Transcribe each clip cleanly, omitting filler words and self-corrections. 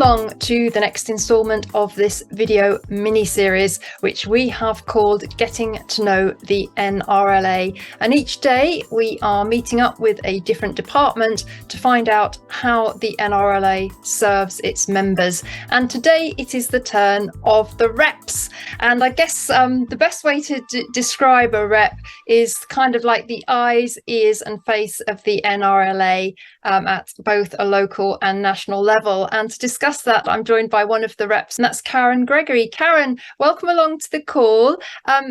along to the next instalment of this video mini-series, which we have called Getting to Know the NRLA. And each day we are meeting up with a different department to find out how the NRLA serves its members. And today it is the turn of the reps. And I guess the best way to describe a rep is kind of like the eyes, ears and face of the NRLA at both a local and national level. And to discuss that, I'm joined by one of the reps, and that's Karen Gregory. Karen, welcome along to the call.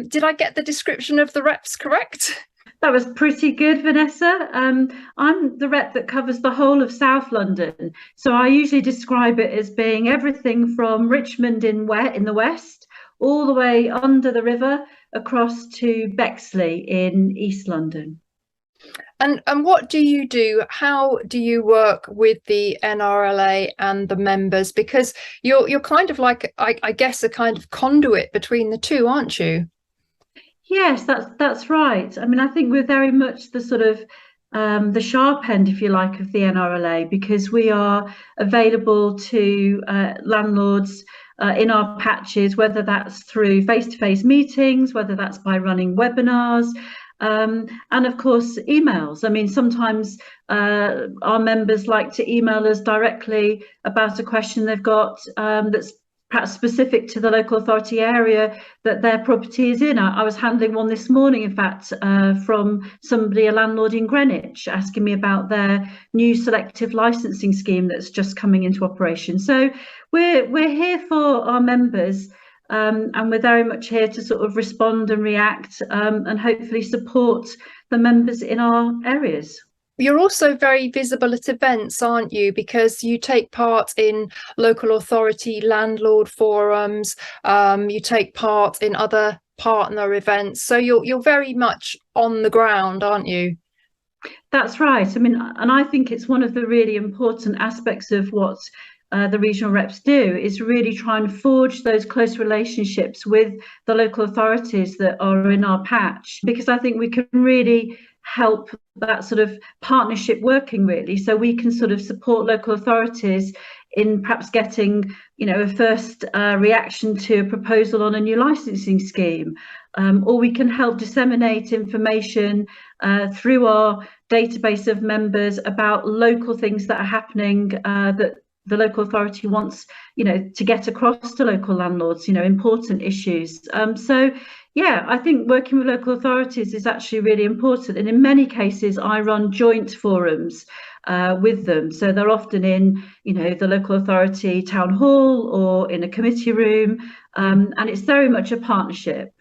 Did I get the description of the reps correct? That was pretty good, Vanessa. I'm the rep that covers the whole of South London. So I usually describe it as being everything from Richmond in the west, all the way under the river across to Bexley in East London. And what do you do? How do you work with the NRLA and the members? Because you're kind of like, I guess, a kind of conduit between the two, aren't you? Yes, that's right. I mean, I think we're very much the sort of the sharp end, if you like, of the NRLA, because we are available to landlords in our patches, whether that's through face-to-face meetings, whether that's by running webinars, and of course emails. I mean, sometimes our members like to email us directly about a question they've got that's perhaps specific to the local authority area that their property is in. I was handling one this morning, in fact, from somebody, a landlord in Greenwich, asking me about their new selective licensing scheme that's just coming into operation. So we're here for our members, and we're very much here to sort of respond and react and hopefully support the members in our areas. You're also very visible at events, aren't you? Because you take part in local authority landlord forums, you take part in other partner events. So you're very much on the ground, aren't you? That's right. I mean, and I think it's one of the really important aspects of what the regional reps do, is really try and forge those close relationships with the local authorities that are in our patch, because I think we can really help that sort of partnership working, really, so we can sort of support local authorities in perhaps getting, a first reaction to a proposal on a new licensing scheme, or we can help disseminate information through our database of members about local things that are happening that the local authority wants, to get across to local landlords, important issues. So yeah, I think working with local authorities is actually really important. And in many cases, I run joint forums with them. So they're often in, the local authority town hall or in a committee room. And it's very much a partnership.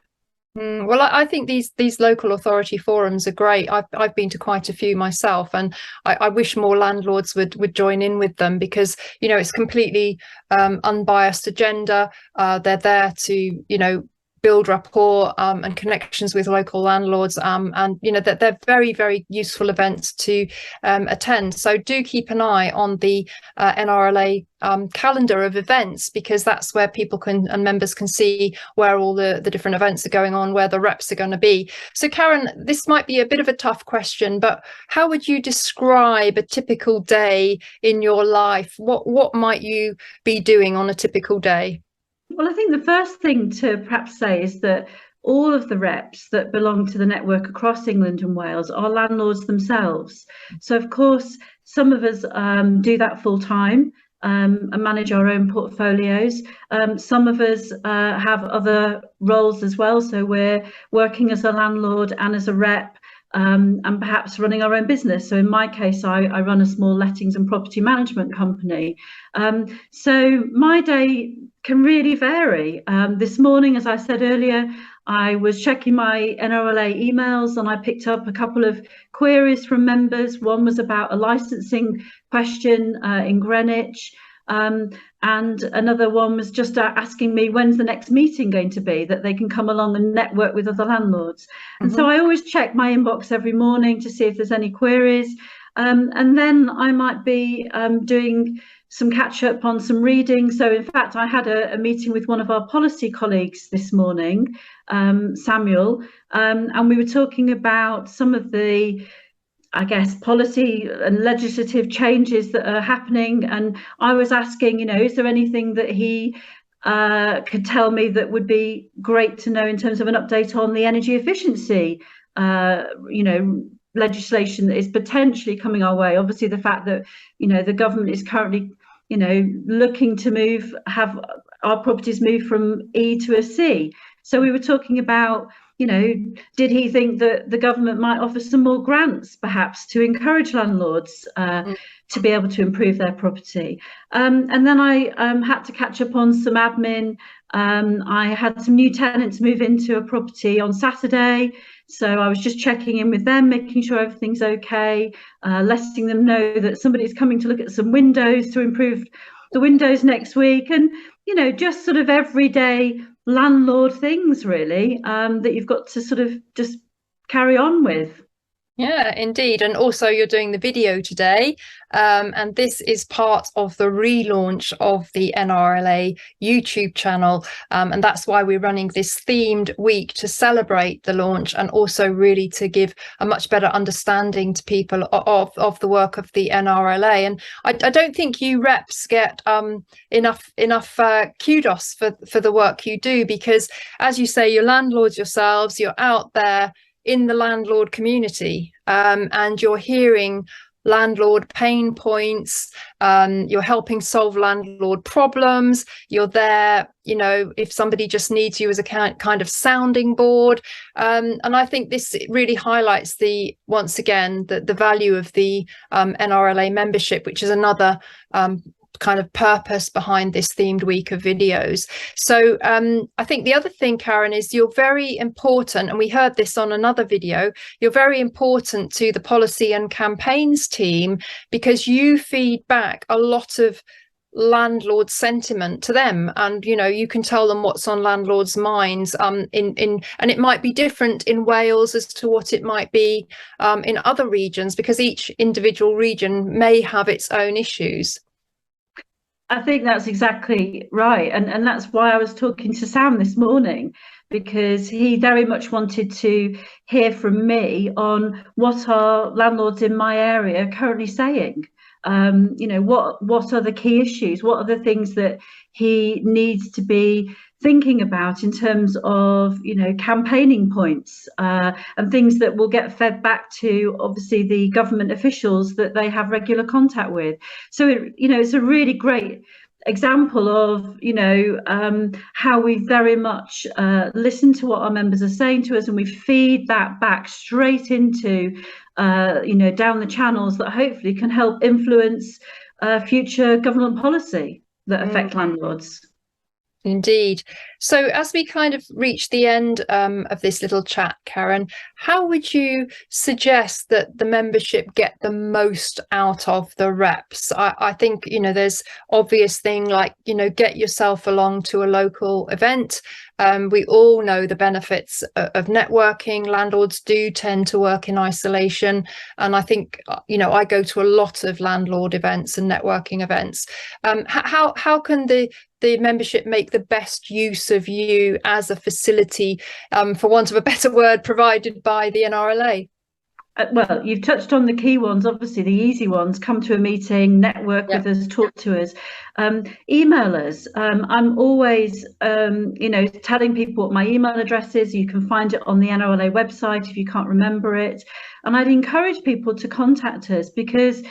Well, I think these local authority forums are great. I've been to quite a few myself, and I wish more landlords would join in with them, because it's completely unbiased agenda. They're there to build rapport and connections with local landlords, and that they're very, very useful events to attend. So do keep an eye on the NRLA calendar of events, because that's where people and members can see where all the different events are going on, where the reps are going to be. So Karen, this might be a bit of a tough question, but how would you describe a typical day in your life? What might you be doing on a typical day? Well, I think the first thing to perhaps say is that all of the reps that belong to the network across England and Wales are landlords themselves. So, of course, some of us do that full time and manage our own portfolios. Some of us have other roles as well. So we're working as a landlord and as a rep, and perhaps running our own business. So in my case, I run a small lettings and property management company. So my day can really vary. This morning, as I said earlier, I was checking my NRLA emails and I picked up a couple of queries from members. One was about a licensing question in Greenwich. And another one was just asking me when's the next meeting going to be, that they can come along and network with other landlords. And so I always check my inbox every morning to see if there's any queries. And then I might be doing some catch up on some reading. So in fact, I had a meeting with one of our policy colleagues this morning, Samuel, and we were talking about some of the I guess, policy and legislative changes that are happening. And I was asking, is there anything that he could tell me that would be great to know in terms of an update on the energy efficiency, legislation that is potentially coming our way. Obviously, the fact that, the government is currently, looking to have our properties move from E to a C. So we were talking about, did he think that the government might offer some more grants, perhaps, to encourage landlords to be able to improve their property? And then I had to catch up on some admin. I had some new tenants move into a property on Saturday. So I was just checking in with them, making sure everything's okay, letting them know that somebody's coming to look at some windows to improve the windows next week. And, just sort of everyday landlord things, really, that you've got to sort of just carry on with. Yeah, indeed. And also you're doing the video today. And this is part of the relaunch of the NRLA YouTube channel. And that's why we're running this themed week to celebrate the launch and also really to give a much better understanding to people of the work of the NRLA. And I don't think you reps get enough kudos for the work you do, because, as you say, you're landlords yourselves, you're out there in the landlord community, and you're hearing landlord pain points, you're helping solve landlord problems, you're there, if somebody just needs you as a kind of sounding board. And I think this really highlights once again, the value of the NRLA membership, which is another kind of purpose behind this themed week of videos. So I think the other thing, Karen, is you're very important, and we heard this on another video, you're very important to the policy and campaigns team, because you feed back a lot of landlord sentiment to them, and you can tell them what's on landlords' minds, and it might be different in Wales as to what it might be in other regions, because each individual region may have its own issues. I think that's exactly right. And that's why I was talking to Sam this morning, because he very much wanted to hear from me on what are landlords in my area currently saying. What are the key issues? What are the things that he needs to be thinking about in terms of, campaigning points, and things that will get fed back to, obviously, the government officials that they have regular contact with. So, it's a really great example of, how we very much listen to what our members are saying to us, and we feed that back straight into, down the channels that hopefully can help influence future government policy that affect landlords. Indeed. So as we kind of reach the end of this little chat, Karen, how would you suggest that the membership get the most out of the reps? I think, there's obvious thing like, get yourself along to a local event. We all know the benefits of networking. Landlords do tend to work in isolation. And I think, I go to a lot of landlord events and networking events. How can the membership make the best use of you as a facility, for want of a better word, provided by the NRLA? Well, you've touched on the key ones, obviously the easy ones: come to a meeting, network with us, talk to us, email us. I'm always, telling people what my email address is. You can find it on the NRLA website if you can't remember it. And I'd encourage people to contact us, because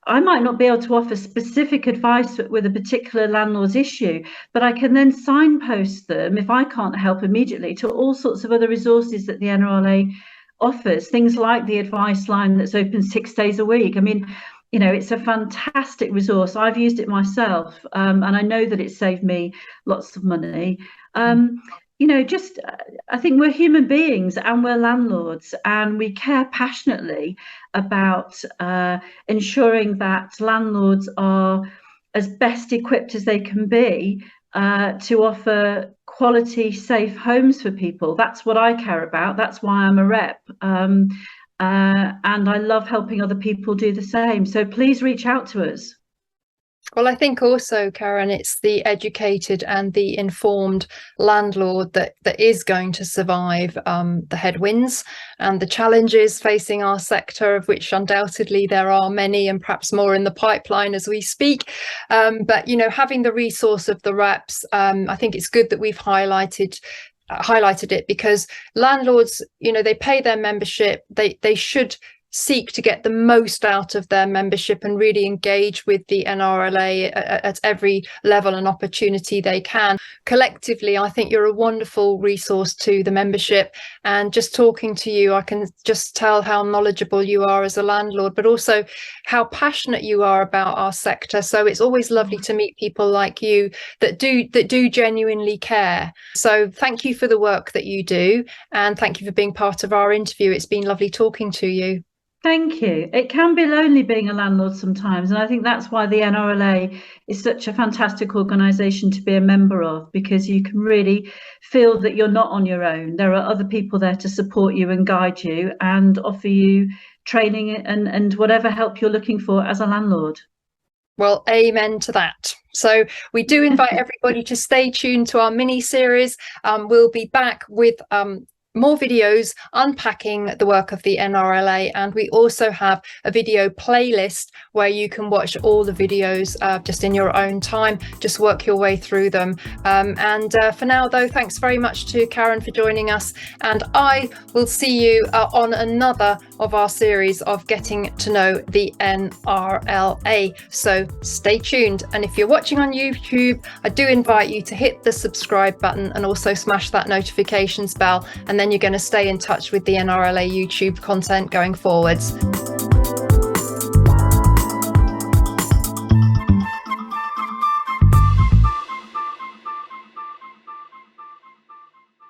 I might not be able to offer specific advice with a particular landlord's issue, but I can then signpost them, if I can't help immediately, to all sorts of other resources that the NRLA offers, things like the advice line that's open 6 days a week. I mean, it's a fantastic resource. I've used it myself, and I know that it saved me lots of money. I think we're human beings and we're landlords, and we care passionately about ensuring that landlords are as best equipped as they can be to offer quality, safe homes for people. That's what I care about. That's why I'm a rep. And I love helping other people do the same. So please reach out to us. Well, I think also, Karen, it's the educated and the informed landlord that is going to survive the headwinds and the challenges facing our sector, of which undoubtedly there are many and perhaps more in the pipeline as we speak. But, you know, having the resource of the reps, I think it's good that we've highlighted it, because landlords, you know, they pay their membership. They should seek to get the most out of their membership and really engage with the NRLA at every level and opportunity they can. Collectively, I think you're a wonderful resource to the membership, and just talking to you, I can just tell how knowledgeable you are as a landlord, but also how passionate you are about our sector. So it's always lovely to meet people like you that do genuinely care. So thank you for the work that you do, and thank you for being part of our interview. It's been lovely talking to you. Thank you. It can be lonely being a landlord sometimes, and I think that's why the NRLA is such a fantastic organisation to be a member of, because you can really feel that you're not on your own. There are other people there to support you and guide you and offer you training and whatever help you're looking for as a landlord. Well, amen to that. So we do invite everybody to stay tuned to our mini series. We'll be back with more videos unpacking the work of the NRLA, and we also have a video playlist where you can watch all the videos just in your own time, just work your way through them. And for now though, thanks very much to Karen for joining us, and I will see you on another of our series of getting to know the NRLA. So stay tuned, and if you're watching on YouTube, I do invite you to hit the subscribe button and also smash that notifications bell, and then you're going to stay in touch with the NRLA YouTube content going forwards.